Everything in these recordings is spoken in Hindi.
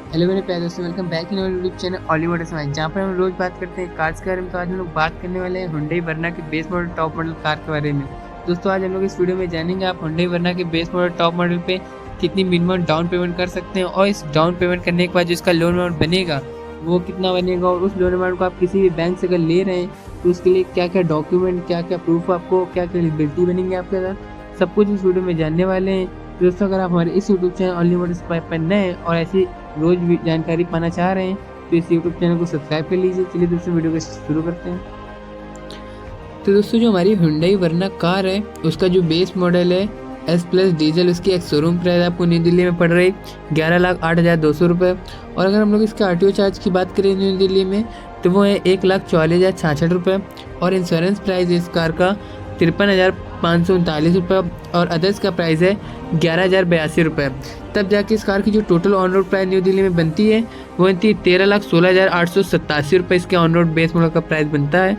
हेलो मेरे प्यारे दोस्तों, welcome back in YouTube channel Ollywood smile, जहाँ पर हम रोज बात करते हैं कार्स के बारे में। तो आज हम लोग बात करने वाले हैं हुंडई वर्ना के base model top model car के बारे में। दोस्तों आज हम लोग इस वीडियो में जानेंगे आप हुंडई वर्ना के बेस मॉडल टॉप मॉडल पे कितनी मिनिमम डाउन पेमेंट कर सकते हैं, और इस डाउन पेमेंट करने के बाद जो इसका लोन अमाउंट बनेगा वो कितना बनेगा, और उस लोन अमाउंट को आप किसी भी बैंक से अगर ले रहे हैं तो उसके लिए क्या क्या डॉक्यूमेंट, क्या क्या प्रूफ, आपको क्या क्या एलिजिबिलिटी बनेंगे आपके साथ, सब कुछ इस वीडियो में जानने वाले हैं। दोस्तों अगर आप हमारे इस यूट्यूब चैनल ऑलीवुड स्माइल पर नए हैं और ऐसी रोज भी जानकारी पाना चाह रहे हैं तो इस यूट्यूब चैनल को सब्सक्राइब कर लीजिए। चलिए दोस्तों वीडियो को शुरू करते हैं। तो दोस्तों जो हमारी हुंडई वर्ना कार है उसका जो बेस मॉडल है एस प्लस डीजल, उसकी एक शोरूम प्राइस आपको न्यू दिल्ली में पड़ रही 11,08,200 रुपये। और अगर हम लोग इसके RTO चार्ज की बात करें न्यू दिल्ली में तो वो है 1,44,066 रुपये। और इंश्योरेंस प्राइस इस कार का 53,539 रुपये, और अदर्स का प्राइस है 11,082 रुपये। तब जाके इस कार की जो total on road price new Delhi में बनती है वो बनती है 13,16,887 रुपये। इसके ऑन रोड बेस मॉडल का प्राइस बनता है।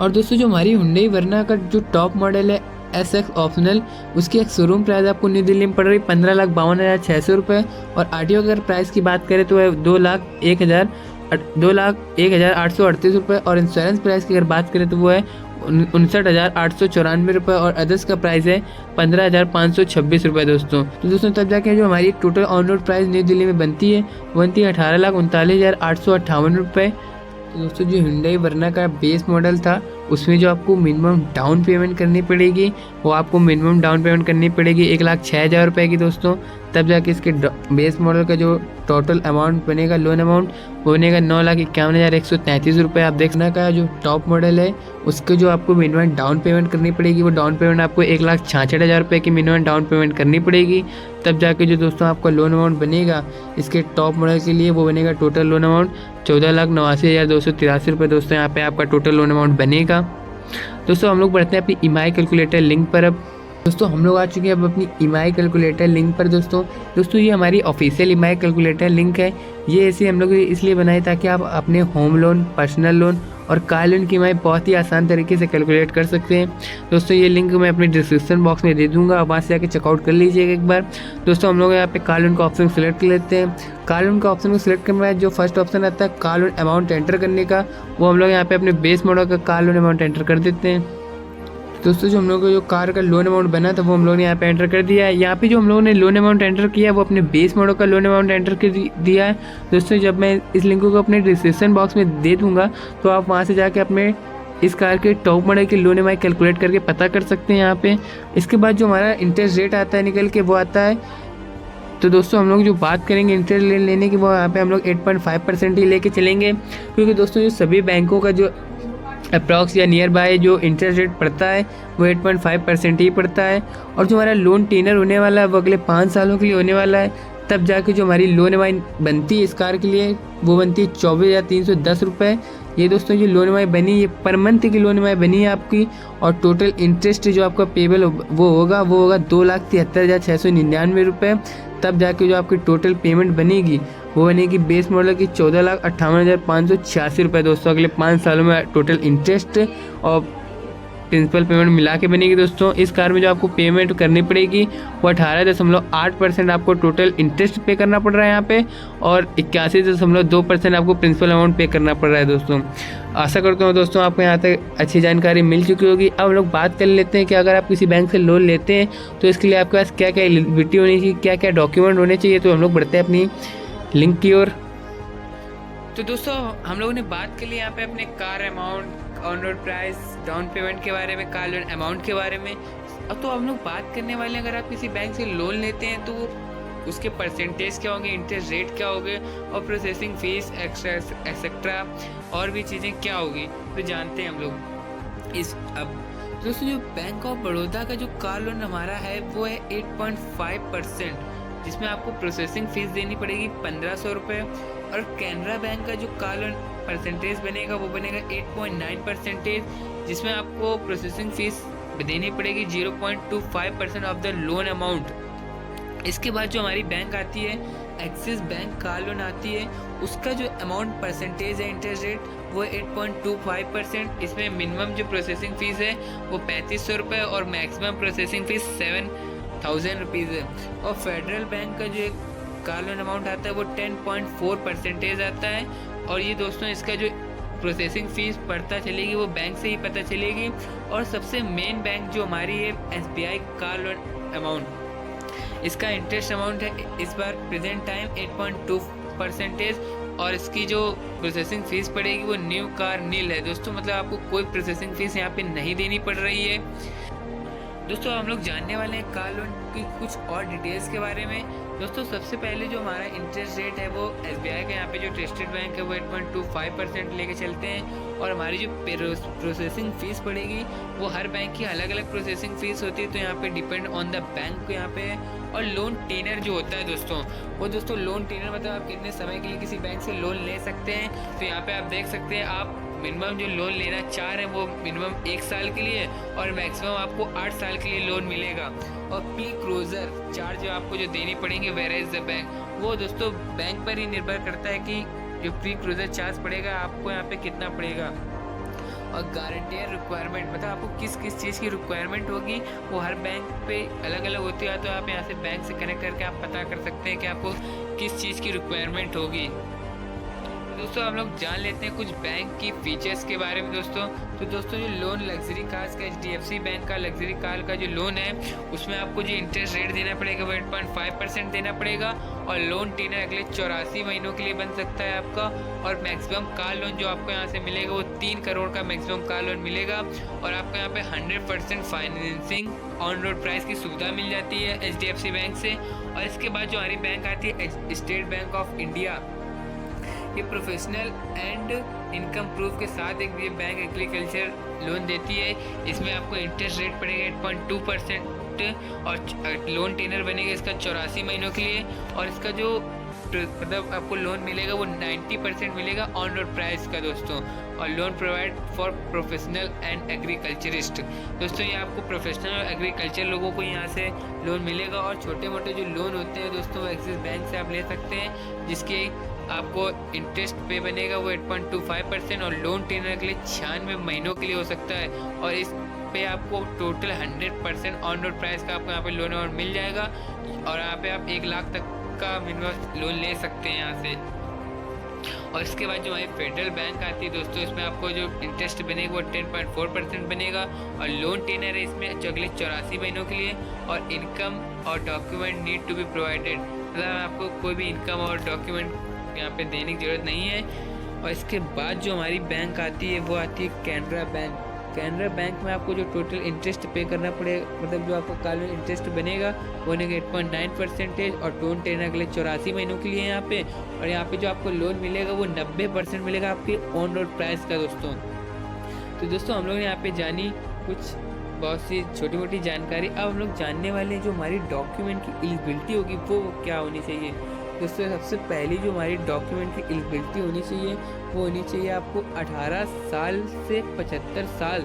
और दोस्तों जो हमारी हुंडई वर्ना का जो टॉप मॉडल है SX ऑप्शनल, उसकी एक शोरूम प्राइस आपको न्यू दिल्ली में पड़ रही 15,52,600 रुपये। और RTO अगर प्राइस की बात करें तो है 2,01,838 रुपये। और इंश्योरेंस प्राइस की अगर बात करें तो वो है 59,894 रुपये। और अदर्स का प्राइस है 15,526 रुपये दोस्तों। तो दोस्तों तब जाके जो हमारी total on road price new Delhi में बनती है 18,39,858 रुपये। तो दोस्तों जो हुंडई वर्ना का बेस मॉडल था उसमें जो आपको मिनिमम डाउन पेमेंट करनी पड़ेगी वो आपको मिनिमम डाउन पेमेंट करनी पड़ेगी 1,06,000 रुपये की दोस्तों। तब जाके इसके बेस मॉडल का जो टोटल अमाउंट बनेगा लोन अमाउंट वो बनेगा 9,51,133 रुपये। आप देखना का जो टॉप मॉडल है उसके जो आपको मिनिमम डाउन पेमेंट करनी पड़ेगी वो डाउन पेमेंट आपको 1,66,000 रुपये की मिनिमम डाउन पेमेंट करनी पड़ेगी। तब जाके जो दोस्तों आपका लोन अमाउंट बनेगा इसके टॉप मॉडल के लिए वो बनेगा टोटल लोन अमाउंट 14,89,283 रुपये दोस्तों। यहाँ पे आपका टोटल लोन अमाउंट बनेगा। दोस्तों हम लोग बढ़ते हैं अपनी EMI कैलकुलेटर लिंक पर। अब दोस्तों हम लोग आ चुके हैं अब अपनी EMI कैलकुलेटर लिंक पर। दोस्तों ये हमारी ऑफिशियल EMI कैलकुलेटर लिंक है। ये ऐसे हम लोग इसलिए बनाए ताकि आप अपने होम लोन, पर्सनल लोन और कार लोन की EMI बहुत ही आसान तरीके से कैलकुलेट कर सकते हैं। दोस्तों ये लिंक मैं अपने डिस्क्रिप्शन बॉक्स में दे दूंगा, आप वहाँ से जाकर चेकआउट कर लीजिएगा एक बार। दोस्तों हम लोग यहाँ पे कार लोन का ऑप्शन सेलेक्ट कर लेते हैं। कार लोन का ऑप्शन को सिलेक्ट करने के बाद जो फर्स्ट ऑप्शन आता है कार लोन अमाउंट एंटर करने का, वो हम लोग यहाँ पे अपने बेस मॉडल का कार लोन अमाउंट एंटर कर देते हैं। दोस्तों जो हम लोग को जो कार का लोन अमाउंट बना था वो हम लोगों ने यहाँ पे एंटर कर दिया है। यहाँ पे जो हम लोगों ने लोन अमाउंट एंटर किया है वो अपने बेस मॉडल का लोन अमाउंट एंटर कर दिया है। दोस्तों जब मैं इस लिंक को अपने डिस्क्रिप्शन बॉक्स में दे दूँगा तो आप वहाँ से जाके अपने इस कार के टॉप मॉडल की लोन EMI कैलकुलेट करके पता कर सकते हैं यहाँ पे। इसके बाद जो हमारा इंटरेस्ट रेट आता है निकल के वो आता है। तो दोस्तों हम लोग जो बात करेंगे इंटरेस्ट लेने की वो यहाँ पे हम लोग 8.5% ही लेके चलेंगे, क्योंकि दोस्तों जो सभी बैंकों का जो अप्रॉक्स या नियर बाय जो इंटरेस्ट रेट पड़ता है वो 8.5% ही पड़ता है। और जो हमारा लोन टेनर होने वाला है वो अगले 5 सालों के लिए होने वाला है। तब जाके जो हमारी लोन EMI बनती है इस कार के लिए वो बनती है 24,310 रुपये। ये दोस्तों जो लोन EMI बनी ये पर मंथ की लोन EMI बनी है आपकी। और टोटल इंटरेस्ट जो आपका पेबल वो होगा 2,73,699 रुपये। तब जाके जो आपकी टोटल पेमेंट बनेगी वो बनेगी बेस मॉडल की 14,58,586 रुपये दोस्तों। अगले 5 सालों में टोटल इंटरेस्ट और प्रिंसिपल पेमेंट मिला के बनेगी दोस्तों। इस कार में जो आपको पेमेंट करनी पड़ेगी वो 18.8% आपको टोटल इंटरेस्ट पे करना पड़ रहा है यहाँ पे, और 81.2% आपको प्रिंसिपल अमाउंट पे करना पड़ रहा है दोस्तों। आशा करता हूँ दोस्तों आपको यहाँ तक अच्छी जानकारी मिल चुकी होगी। अब हम लोग बात कर लेते हैं कि अगर आप किसी बैंक से लोन लेते हैं तो इसके लिए आपके पास क्या क्या एलिजिबिलिटी होनी चाहिए, क्या क्या डॉक्यूमेंट होने चाहिए। तो हम लोग बढ़ते हैं अपनी लिंक की ओर। तो दोस्तों हम लोगों ने बात कर ली यहाँ पे अपने car amount, on road price, down payment के बारे में, कार लोन अमाउंट के बारे में। अब तो हम लोग बात करने वाले हैं अगर आप किसी बैंक से लोन लेते हैं तो उसके परसेंटेज क्या होंगे, इंटरेस्ट रेट क्या होंगे, और प्रोसेसिंग फीस एक्सेट्रा और भी चीज़ें क्या होगी, तो जानते हैं हम लोग इस। अब दोस्तों जो बैंक ऑफ बड़ौदा का जो कार लोन हमारा है वो है 8.5%, जिसमें आपको प्रोसेसिंग फीस देनी पड़ेगी 1,500 रुपये। और कैनरा बैंक का जो कार लोन परसेंटेज बनेगा वो बनेगा 8.9%, जिसमें आपको प्रोसेसिंग फीस देनी पड़ेगी 0.25% ऑफ द लोन अमाउंट। इसके बाद जो हमारी बैंक आती है एक्सिस बैंक कार लोन आती है, उसका जो अमाउंट परसेंटेज है इंटरेस्ट रेट वो 8.25%। इसमें मिनिमम जो प्रोसेसिंग फ़ीस है वो 3,500 रुपये और मैक्सिमम प्रोसेसिंग फ़ीस 7,000 रुपीज़ है। और फेडरल बैंक का जो कार लोन अमाउंट आता है वो 10.4% आता है। और ये दोस्तों इसका जो प्रोसेसिंग फीस पड़ता चलेगी वो बैंक से ही पता चलेगी। और सबसे मेन बैंक जो हमारी है SBI कार लोन अमाउंट, इसका इंटरेस्ट अमाउंट है इस बार प्रेजेंट टाइम 8.2%। और इसकी जो प्रोसेसिंग फीस पड़ेगी वो न्यू कार नील है दोस्तों, मतलब आपको कोई प्रोसेसिंग फीस यहाँ पे नहीं देनी पड़ रही है। दोस्तों हम लोग जानने वाले हैं कार लोन की कुछ और डिटेल्स के बारे में। दोस्तों सबसे पहले जो हमारा इंटरेस्ट रेट है वो SBI का यहाँ पे जो ट्रस्टेड बैंक है वो 8.25% लेके चलते हैं। और हमारी जो प्रोसेसिंग फीस पड़ेगी वो हर बैंक की अलग अलग प्रोसेसिंग फीस होती है, तो यहाँ पे डिपेंड ऑन द बैंक को यहाँ पे है। और लोन टेनर जो होता है दोस्तों, वो दोस्तों लोन टेनर मतलब आप कितने समय के लिए किसी बैंक से लोन ले सकते हैं। तो यहाँ पे आप देख सकते हैं आप मिनिमम जो लोन लेना चाह रहे हैं वो मिनिमम 1 साल के लिए और मैक्सिमम आपको 8 साल के लिए लोन मिलेगा। और प्री क्लोजर चार्ज आपको जो देनी पड़ेंगे वेयर इज द बैंक, वो दोस्तों बैंक पर ही निर्भर करता है कि जो प्री क्लोजर चार्ज पड़ेगा आपको यहाँ पे कितना पड़ेगा। और गारंटियर रिक्वायरमेंट मतलब आपको किस किस चीज़ की रिक्वायरमेंट होगी वो हर बैंक पे अलग अलग होती है। तो आप यहाँ से बैंक से कनेक्ट करके आप पता कर सकते हैं कि आपको किस चीज़ की रिक्वायरमेंट होगी। दोस्तों हम लोग जान लेते हैं कुछ बैंक की फीचर्स के बारे में दोस्तों। तो दोस्तों जो लोन लग्जरी कार्स का HDFC बैंक का लग्जरी कार का जो लोन है उसमें आपको जो इंटरेस्ट रेट देना पड़ेगा वो 8.5% देना पड़ेगा। और लोन टेनर अगले 84 महीनों के लिए बन सकता है आपका। और मैक्सिमम कार लोन जो आपको यहाँ से मिलेगा वो 3 करोड़ का मैक्सिमम कार लोन मिलेगा। और आपको यहाँ पे 100% फाइनेंसिंग ऑन रोड प्राइस की सुविधा मिल जाती है HDFC बैंक से। और इसके बाद जो हमारी बैंक आती है स्टेट बैंक ऑफ इंडिया, ये प्रोफेशनल एंड इनकम प्रूफ के साथ एक ये बैंक एग्रीकल्चर लोन देती है। इसमें आपको इंटरेस्ट रेट पड़ेगा 8.2% और लोन टेनर बनेगा इसका 84 महीनों के लिए। और इसका जो मतलब आपको लोन मिलेगा वो 90% मिलेगा ऑन रोड प्राइस का दोस्तों। और loan provide for professional and agriculturist, दोस्तों ये आपको प्रोफेशनल और एग्रीकल्चर लोगों को यहाँ से लोन मिलेगा। और छोटे मोटे जो लोन होते हैं दोस्तों एक्सिस बैंक से आप ले सकते हैं, जिसके आपको इंटरेस्ट पे बनेगा वो 8.25% और लोन टेनर के लिए 96 महीनों के लिए हो सकता है। और इस पे आपको टोटल 100% ऑन रोड प्राइस का आपको यहाँ पे लोन और मिल जाएगा। और यहाँ पे आप 1 लाख तक का मिनिमम लोन ले सकते हैं यहाँ से। और इसके बाद जो हमारी फेडरल बैंक आती है दोस्तों, इसमें आपको जो इंटरेस्ट बनेगा वो 10.4% बनेगा। और लोन टेनर है इसमें अगले 84 महीनों के लिए। और इनकम और document need to be provided, मतलब आपको कोई भी इनकम और डॉक्यूमेंट यहाँ पे देने की ज़रूरत नहीं है। और इसके बाद जो हमारी बैंक आती है वो आती है कैनरा बैंक। कैनरा बैंक में आपको जो टोटल इंटरेस्ट पे करना पड़ेगा, मतलब जो आपको काल में इंटरेस्ट बनेगा वो बनेगा 8.9% और टोन टेन अगले 84 महीनों के लिए यहाँ पे। और यहाँ पे जो आपको लोन मिलेगा वो 90% मिलेगा आपके ऑन रोड प्राइस का दोस्तों। तो दोस्तों हम लोग ने यहाँ पे जानी कुछ बहुत सी छोटी मोटी जानकारी। अब हम लोग जानने वाले हैं जो हमारी डॉक्यूमेंट की एलिजिबिलिटी होगी वो क्या होनी चाहिए। दोस्तों सबसे पहली जो हमारी डॉक्यूमेंट की एलिजिबिलिटी होनी चाहिए वो होनी चाहिए आपको 18 साल से 75 साल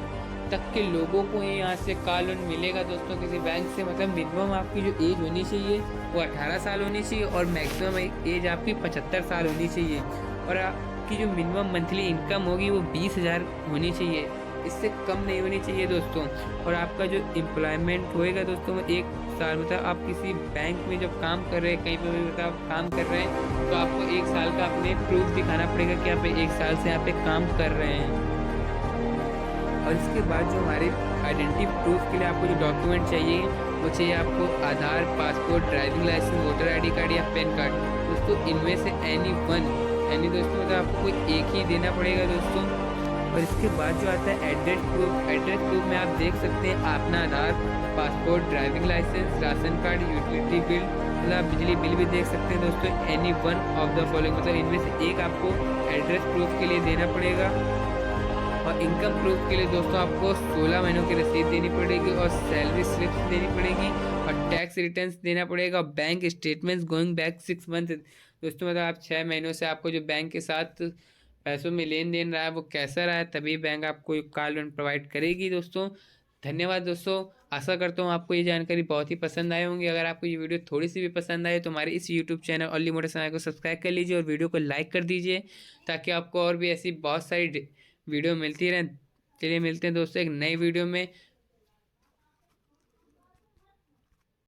तक के लोगों को यहाँ से कार लोन मिलेगा दोस्तों किसी बैंक से। मतलब मिनिमम आपकी जो एज होनी चाहिए वो 18 साल होनी चाहिए और मैक्सिमम एज आपकी 75 साल होनी चाहिए। और आपकी जो मिनिमम मंथली इनकम होगी वो 20,000 होनी चाहिए, इससे कम नहीं होनी चाहिए दोस्तों। और आपका जो एम्प्लॉयमेंट होएगा दोस्तों 1 साल, मतलब आप किसी बैंक में जब काम कर रहे हैं कहीं पे भी मतलब काम कर रहे हैं तो आपको 1 साल का अपने प्रूफ दिखाना पड़ेगा कि आप 1 साल से यहाँ पे काम कर रहे हैं। और इसके बाद जो हमारे आइडेंटिटी प्रूफ के लिए आपको जो डॉक्यूमेंट चाहिए वो चाहिए आपको Aadhaar, passport, driving licence, voter ID card या पैन कार्ड। दोस्तों इनमें से एनी दोस्तों मतलब आपको कोई एक ही देना पड़ेगा दोस्तों। और इसके बाद जो आता है एड्रेस प्रूफ में आप देख सकते हैं अपना Aadhaar, passport, driving licence, ration card, utility bill, मतलब आप बिजली बिल भी देख सकते हैं दोस्तों। Any one of the following, मतलब इनमें से एक आपको एड्रेस प्रूफ के लिए देना पड़ेगा। और इनकम प्रूफ के लिए दोस्तों आपको 16 महीनों की रसीद देनी पड़ेगी और सैलरी स्लिप्स देनी पड़ेगी और टैक्स रिटर्न्स देना पड़ेगा। Bank statements going back 6 month, दोस्तों मतलब आप 6 महीनों से आपको जो बैंक के साथ पैसों में लेन देन रहा है वो कैसा रहा है, तभी बैंक आपको कार लोन प्रोवाइड करेगी दोस्तों। धन्यवाद दोस्तों, आशा करता हूँ आपको ये जानकारी बहुत ही पसंद आए होंगी। अगर आपको ये वीडियो थोड़ी सी भी पसंद आए तो हमारे इस YouTube channel early motor channel को सब्सक्राइब कर लीजिए और वीडियो को लाइक कर दीजिए ताकि आपको और भी ऐसी बहुत सारी वीडियो मिलती रहें। चलिए मिलते हैं दोस्तों एक नई वीडियो में।